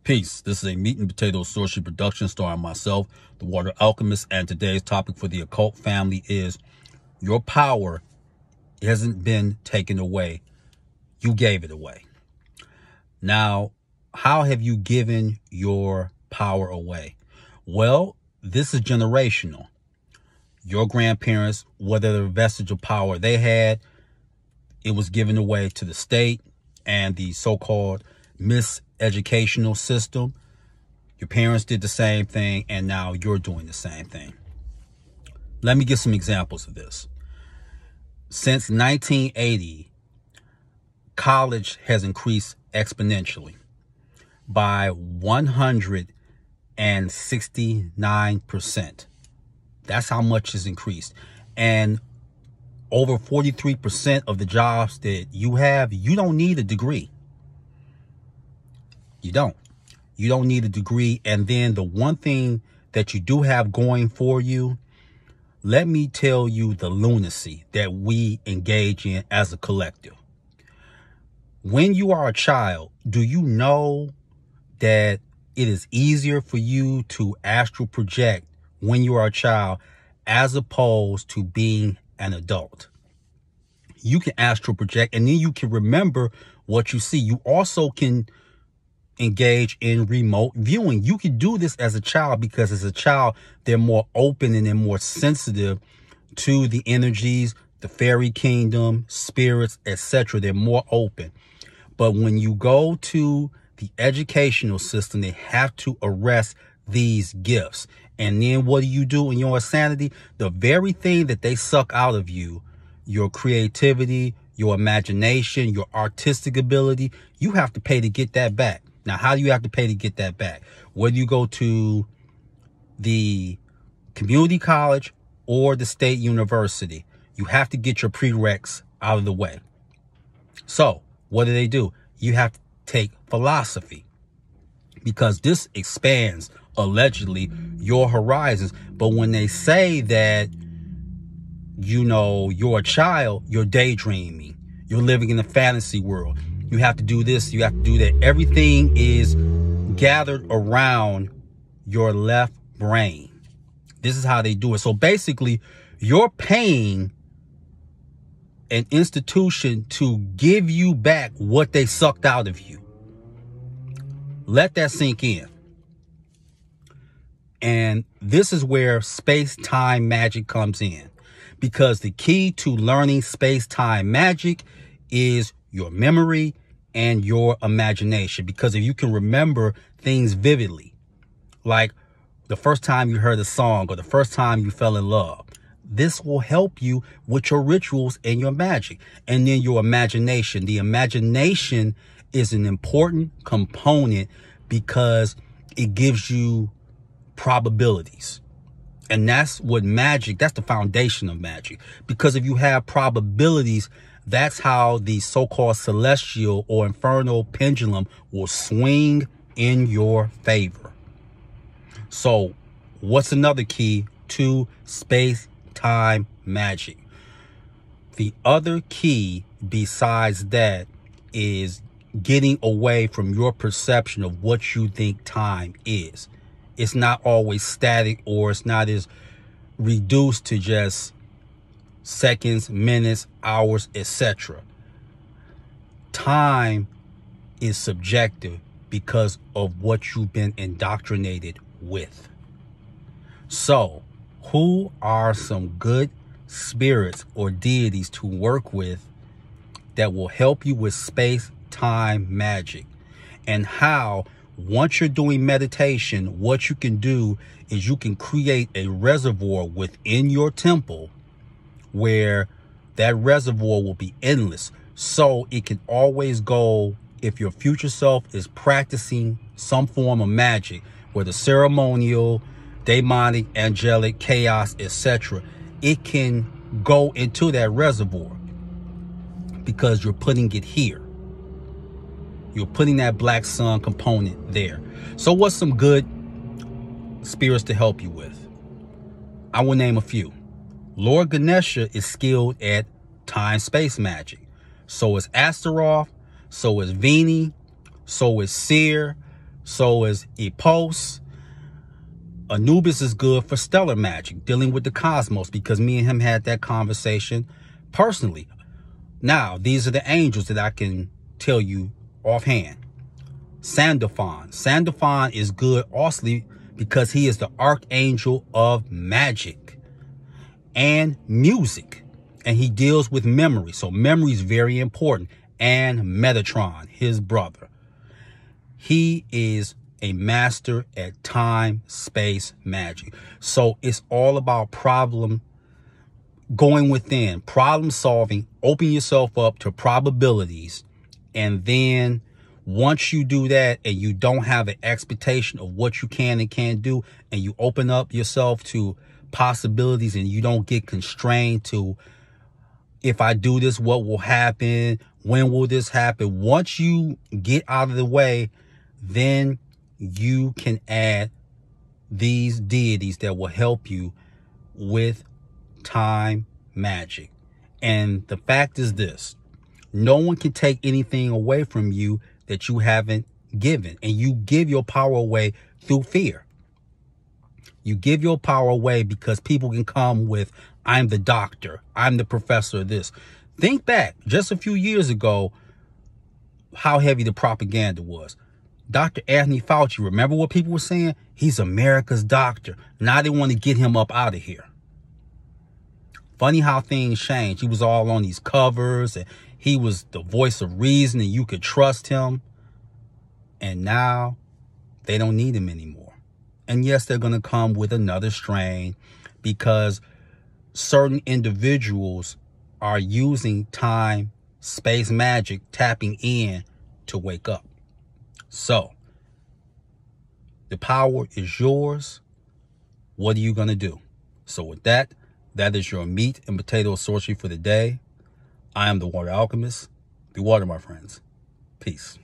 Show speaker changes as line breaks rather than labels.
Peace. This is a Meat and Potato Sorcery production starring myself, the Water Alchemist, and today's topic for the occult family is your power hasn't been taken away. You gave it away. Now, how have you given your power away? Well, this is generational. Your grandparents, whatever vestige of power they had, it was given away to the state and the so-called miseducational system. Your parents did the same thing, and now you're doing the same thing. Let me give some examples of this. Since 1980, college has increased exponentially by 169%. That's how much it's increased. And over 43% of the jobs that you have, you don't need a degree. You don't need a degree. And then the one thing that you do have going for you, let me tell you the lunacy that we engage in as a collective. When you are a child, do you know that it is easier for you to astral project when you are a child as opposed to being an adult? You can astral project and then you can remember what you see. You also can engage in remote viewing. You can do this as a child because as a child, they're more open and they're more sensitive to the energies, the fairy kingdom, spirits, etc. They're more open. But when you go to the educational system, they have to arrest these gifts. And then what do you do in your insanity? The very thing that they suck out of you, your creativity, your imagination, your artistic ability, you have to pay to get that back. Now, how do you have to pay to get that back? Whether you go to the community college or the state university, you have to get your prereqs out of the way. So what do? You have to take philosophy because this expands allegedly your horizons. But when they say that, you know, you're a child, you're daydreaming, you're living in a fantasy world. You have to do this, you have to do that. Everything is gathered around your left brain. This is how they do it. So basically, you're paying an institution to give you back what they sucked out of you. Let that sink in. And this is where space-time magic comes in. Because the key to learning space-time magic is your memory and your imagination. Because if you can remember things vividly, like the first time you heard a song or the first time you fell in love, this will help you with your rituals and your magic. And then your imagination. The imagination is an important component because it gives you probabilities. And that's what magic, that's the foundation of magic. Because if you have probabilities, that's how the so-called celestial or infernal pendulum will swing in your favor. So what's another key to space-time magic? The other key besides that is getting away from your perception of what you think time is. It's not always static, or it's not as reduced to just seconds, minutes, hours, etc. Time is subjective because of what you've been indoctrinated with. So, who are some good spirits or deities to work with that will help you with space-time magic? And how, once you're doing meditation, what you can do is you can create a reservoir within your temple where that reservoir will be endless. So it can always go, if your future self is practicing some form of magic, whether ceremonial, demonic, angelic, chaos, etc., it can go into that reservoir because you're putting it here. You're putting that black sun component there. So what's some good spirits to help you with? I will name a few. Lord Ganesha is skilled at time-space magic. So is Astaroth. So is Vini. So is Seer. So is Epos. Anubis is good for stellar magic, dealing with the cosmos, because me and him had that conversation personally. Now, these are the angels that I can tell you offhand. Sandalphon. Sandalphon is good also because he is the archangel of magic and music. And he deals with memory. So memory is very important. And Metatron, his brother. He is a master at time, space, magic. So it's all about going within, problem solving, open yourself up to probabilities. And then once you do that and you don't have an expectation of what you can and can't do, and you open up yourself to possibilities and you don't get constrained to, if I do this, what will happen? When will this happen? Once you get out of the way, then you can add these deities that will help you with time magic. And the fact is this: no one can take anything away from you that you haven't given. And you give your power away through fear. You give your power away because people can come with, I'm the doctor, I'm the professor of this. Think back just a few years ago, how heavy the propaganda was. Dr. Anthony Fauci, remember what people were saying? He's America's doctor. Now they want to get him up out of here. Funny how things change. He was all on these covers and he was the voice of reason and you could trust him. And now they don't need him anymore. And yes, they're going to come with another strain because certain individuals are using time, space magic, tapping in to wake up. So, the power is yours. What are you going to do? So with that, that is your meat and potato sorcery for the day. I am the Water Alchemist. Be water, my friends. Peace.